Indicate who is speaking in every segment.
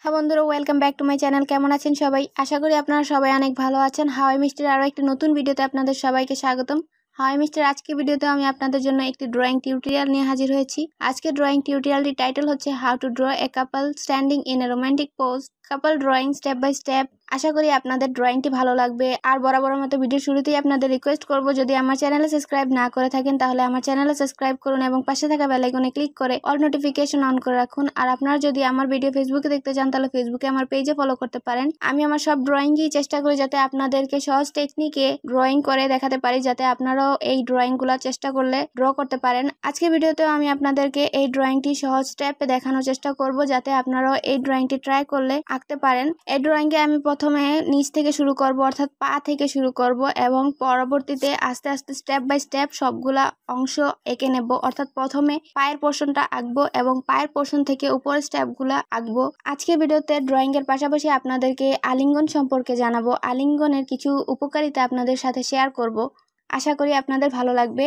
Speaker 1: হ্যাঁ বন্ধুরা, welcome back to my channel. কেমন আছেন সবাই? আশা করি আপনারা সবাই অনেক ভালো আছেন। হাওয়াই মিষ্টির আরও একটি নতুন ভিডিওতে আপনাদের সবাইকে স্বাগতম। হাওয়াই মিষ্টির আজকের ভিডিওতে আমি আপনাদের জন্য একটি ড্রয়িং টিউটোরিয়াল নিয়ে হাজির হয়েছি। আজকের ড্রয়িং টিউটোরিয়ালটির টাইটেল হচ্ছে how to draw a couple standing in a romantic pose, couple drawing step by step. আশা করি আপনাদের ড্রয়িংটি ভালো লাগবে। আর বরাবরের মতো ভিডিও শুরুতেই আপনাদের রিকোয়েস্ট করব, যদি আমার চ্যানেলে সাবস্ক্রাইব না করে থাকেন তাহলে আমার চ্যানেলে সাবস্ক্রাইব করুন এবং পাশে থাকা বেল আইকনে ক্লিক করে অল নোটিফিকেশন অন করে রাখুন। আর আপনারা যদি আমার ভিডিও ফেসবুকে দেখতে চান তাহলে ফেসবুকে আমার পেজে ফলো করতে পারেন। আমি আমার সব ড্রয়িংই চেষ্টা করি যাতে আপনাদেরকে সহজ টেকনিকে ড্রয়িং করে দেখাতে পারি, যাতে আপনারাও এই ড্রয়িংগুলো চেষ্টা করলে ড্র করতে পারেন। আজকের ভিডিওতেও আমি আপনাদেরকে এই ড্রয়িংটি সহজ স্টেপে দেখানোর চেষ্টা করব, যাতে আপনারাও এই ড্রয়িংটি ট্রাই করলে আঁকতে পারেন। এই ড্রয়িংকে আমি প্রথমে নিচ থেকে শুরু করব, অর্থাৎ পা থেকে শুরু করব এবং পরবর্তীতে আস্তে আস্তে স্টেপ বাই স্টেপ সবগুলা অংশ এঁকে নেব। অর্থাৎ প্রথমে পায়ের পোর্শনটা আঁকবো এবং পায়ের পোর্শন থেকে উপরের স্টেপগুলা আঁকবো। আজকের ভিডিওতে ড্রয়িং এর পাশাপাশি আপনাদেরকে আলিঙ্গন সম্পর্কে জানাবো। আলিঙ্গনের কিছু উপকারিতা আপনাদের সাথে শেয়ার করব। আশা করি আপনাদের ভালো লাগবে।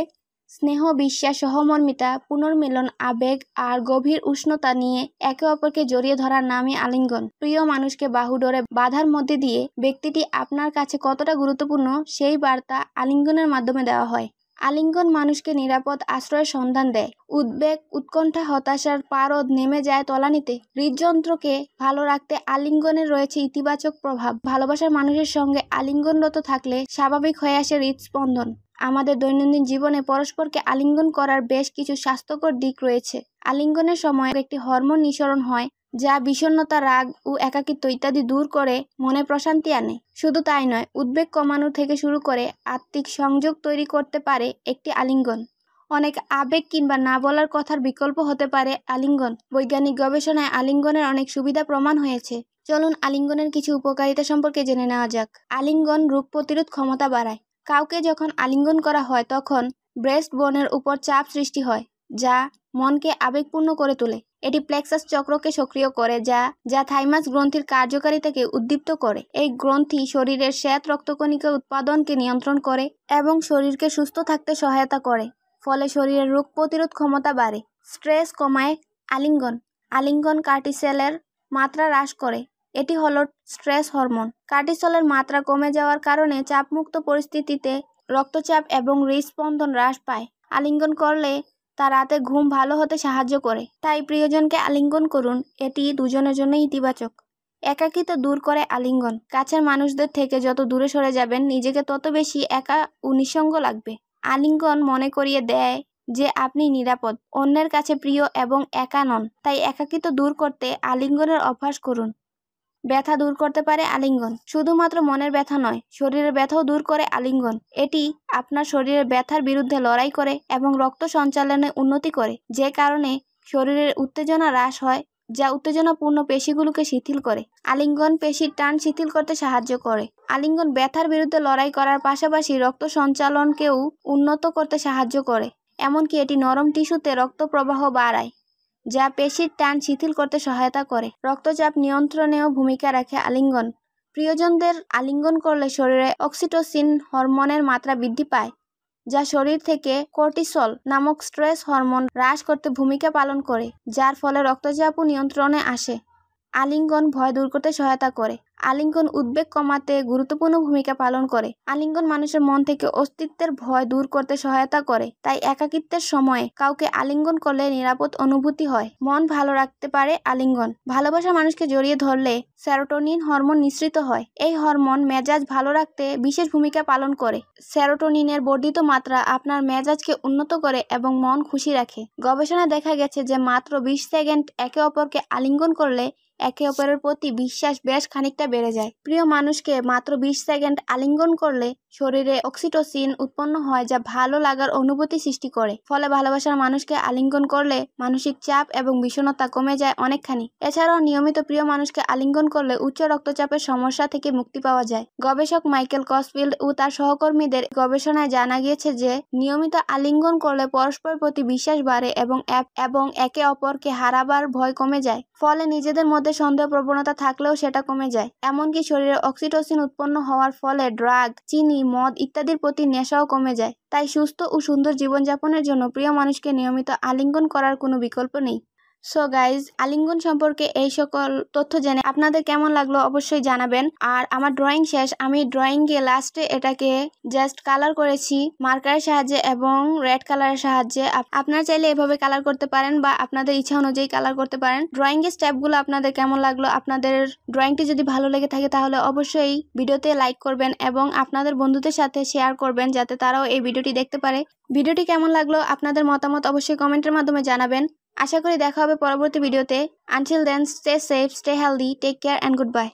Speaker 1: স্নেহ, বিশ্বাস, সহমর্মিতা, পুনর্মিলন, আবেগ আর গভীর উষ্ণতা নিয়ে একে অপরকে জড়িয়ে ধরার নামই আলিঙ্গন। প্রিয় মানুষকে বাহুডোরে বাঁধার মধ্যে দিয়ে ব্যক্তিটি আপনার কাছে কতটা গুরুত্বপূর্ণ সেই বার্তা আলিঙ্গনের মাধ্যমে দেওয়া হয়। আলিঙ্গন মানুষকে নিরাপদ আশ্রয়ের সন্ধান দেয়। উদ্বেগ, উৎকণ্ঠা, হতাশার পারদ নেমে যায় তলানিতে। হৃদযন্ত্রকে ভালো রাখতে আলিঙ্গনের রয়েছে ইতিবাচক প্রভাব। ভালোবাসার মানুষের সঙ্গে আলিঙ্গনরত থাকলে স্বাভাবিক হয়ে আসে হৃদস্পন্দন। আমাদের দৈনন্দিন জীবনে পরস্পরকে আলিঙ্গন করার বেশ কিছু স্বাস্থ্যকর দিক রয়েছে। আলিঙ্গনের সময় একটি হরমোন নিঃসরণ হয়, যা বিষণ্ণতা, রাগ ও একাকিত্ব ইত্যাদি দূর করে মনে প্রশান্তি আনে। শুধু তাই নয়, উদ্বেগ কমানো থেকে শুরু করে আত্মিক সংযোগ তৈরি করতে পারে একটি আলিঙ্গন। অনেক আবেগ কিংবা না বলার কথার বিকল্প হতে পারে আলিঙ্গন। বৈজ্ঞানিক গবেষণায় আলিঙ্গনের অনেক সুবিধা প্রমাণ হয়েছে। চলুন আলিঙ্গনের কিছু উপকারিতা সম্পর্কে জেনে নেওয়া যাক। আলিঙ্গন রোগ প্রতিরোধ ক্ষমতা বাড়ায়। কাউকে যখন আলিঙ্গন করা হয় তখন ব্রেস্ট বোনের উপর চাপ সৃষ্টি হয়, যা মনকে আবেগপূর্ণ করে তোলে। এটি প্লেক্সাস চক্রকে সক্রিয় করে, যা থাইমাস গ্রন্থির কার্যকারিতাকে উদ্দীপ্ত করে। এই গ্রন্থি শরীরের শ্বেত রক্তকণিকা উৎপাদনকে নিয়ন্ত্রণ করে এবং শরীরকে সুস্থ থাকতে সহায়তা করে। ফলে শরীরের রোগ প্রতিরোধ ক্ষমতা বাড়ে। স্ট্রেস কমায় আলিঙ্গন। আলিঙ্গন কর্টিসলের মাত্রা হ্রাস করে। এটি হলো স্ট্রেস হরমোন। কর্টিসলের মাত্রা কমে যাওয়ার কারণে চাপমুক্ত পরিস্থিতিতে রক্তচাপ এবং হৃদস্পন্দন হ্রাস পায়। আলিঙ্গন করলে তা রাতে ঘুম ভালো হতে সাহায্য করে। তাই প্রিয়জনকে আলিঙ্গন করুন, এটি দুজনের জন্যই ইতিবাচক। একাকিত্ব দূর করে আলিঙ্গন। কাছের মানুষদের থেকে যত দূরে সরে যাবেন, নিজেকে তত বেশি একা ও নিঃসঙ্গ লাগবে। আলিঙ্গন মনে করিয়ে দেয় যে আপনি নিরাপদ, অন্যের কাছে প্রিয় এবং একা নন। তাই একাকিত্ব দূর করতে আলিঙ্গনের অভ্যাস করুন। ব্যথা দূর করতে পারে আলিঙ্গন। শুধুমাত্র মনের ব্যথা নয়, শরীরের ব্যথাও দূর করে আলিঙ্গন। এটি আপনার শরীরের ব্যথার বিরুদ্ধে লড়াই করে এবং রক্ত সঞ্চালনে উন্নতি করে, যে কারণে শরীরের উত্তেজনা হ্রাস হয়, যা উত্তেজনাপূর্ণ পেশিগুলোকে শিথিল করে। আলিঙ্গন পেশির টান শিথিল করতে সাহায্য করে। আলিঙ্গন ব্যথার বিরুদ্ধে লড়াই করার পাশাপাশি রক্ত সঞ্চালনকেও উন্নত করতে সাহায্য করে। এমনকি এটি নরম টিস্যুতে রক্ত প্রবাহ বাড়ায়, যা পেশির টান শিথিল করতে সহায়তা করে। রক্তচাপ নিয়ন্ত্রণেও ভূমিকা রাখে আলিঙ্গন। প্রিয়জনদের আলিঙ্গন করলে শরীরে অক্সিটোসিন হরমোনের মাত্রা বৃদ্ধি পায়, যা শরীর থেকে কর্টিসল নামক স্ট্রেস হরমোন হ্রাস করতে ভূমিকা পালন করে, যার ফলে রক্তচাপও নিয়ন্ত্রণে আসে। আলিঙ্গন ভয় দূর করতে সহায়তা করে। আলিঙ্গন উদ্বেগ কমাতে গুরুত্বপূর্ণ ভূমিকা পালন করে। আলিঙ্গন মানুষের মন থেকে অস্তিত্বের ভয় দূর করতে সহায়তা করে। তাই একাকিত্বের সময়ে কাউকে আলিঙ্গন করলে নিরাপদ অনুভূতি হয়। মন ভালো রাখতে পারে আলিঙ্গন। ভালোবাসা মানুষকে জড়িয়ে ধরলে সেরোটোনিন হরমোন নিঃসৃত হয়। এই হরমোন মেজাজ ভালো রাখতে বিশেষ ভূমিকা পালন করে। সেরোটোনিনের বর্ধিত মাত্রা আপনার মেজাজকে উন্নত করে এবং মন খুশি রাখে। গবেষণায় দেখা গেছে যে মাত্র 20 সেকেন্ড একে অপরকে আলিঙ্গন করলে একে অপরের প্রতি বিশ্বাস বেশ খানিকটা বেড়ে যায়। প্রিয় মানুষকে মাত্র 20 সেকেন্ড আলিঙ্গন করলে শরীরে অক্সিটোসিন উৎপন্ন হয়, যা ভালো লাগার অনুভূতি সৃষ্টি করে। ফলে ভালোবাসার মানুষকে আলিঙ্গন করলে মানসিক চাপ এবং বিষণ্ণতা কমে যায় অনেকখানি। এছাড়াও নিয়মিত প্রিয় মানুষকে আলিঙ্গন করলে উচ্চ রক্তচাপের সমস্যা থেকে মুক্তি পাওয়া যায়। গবেষক মাইকেল কসফিল্ড ও তার সহকর্মীদের গবেষণায় জানা গিয়েছে যে নিয়মিত আলিঙ্গন করলে পরস্পরের প্রতি বিশ্বাস বাড়ে এবং একে অপরকে হারাবার ভয় কমে যায়। ফলে নিজেদের মধ্যে সন্দেহ প্রবণতা থাকলেও সেটা কমে যায়। এমনকি শরীরে অক্সিটোসিন উৎপন্ন হওয়ার ফলে ড্রাগ, চিনি, মদ ইত্যাদির প্রতি নেশাও কমে যায়। তাই সুস্থ ও সুন্দর জীবনযাপনের জন্য প্রিয় মানুষকে নিয়মিত আলিঙ্গন করার কোনো বিকল্প নেই। সো গাইজ, আলিঙ্গন সম্পর্কে এই সকল তথ্য জেনে আপনাদের কেমন লাগলো অবশ্যই জানাবেন। আর আমার ড্রয়িং শেষ। আমি ড্রয়িংয়ে লাস্টে এটাকে জাস্ট কালার করেছি মার্কারের সাহায্যে এবং রেড কালারের সাহায্যে। আপনারা চাইলে এভাবে কালার করতে পারেন বা আপনাদের ইচ্ছা অনুযায়ী কালার করতে পারেন। ড্রয়িংয়ের স্টেপগুলো আপনাদের কেমন লাগলো, আপনাদের ড্রয়িংটি যদি ভালো লেগে থাকে তাহলে অবশ্যই ভিডিওতে লাইক করবেন এবং আপনাদের বন্ধুদের সাথে শেয়ার করবেন যাতে তারাও এই ভিডিওটি দেখতে পারে। ভিডিওটি কেমন লাগলো আপনাদের মতামত অবশ্যই কমেন্টের মাধ্যমে জানাবেন। আশা করি দেখা হবে পরবর্তী ভিডিওতে। Until then, stay safe, stay healthy, take care and good by.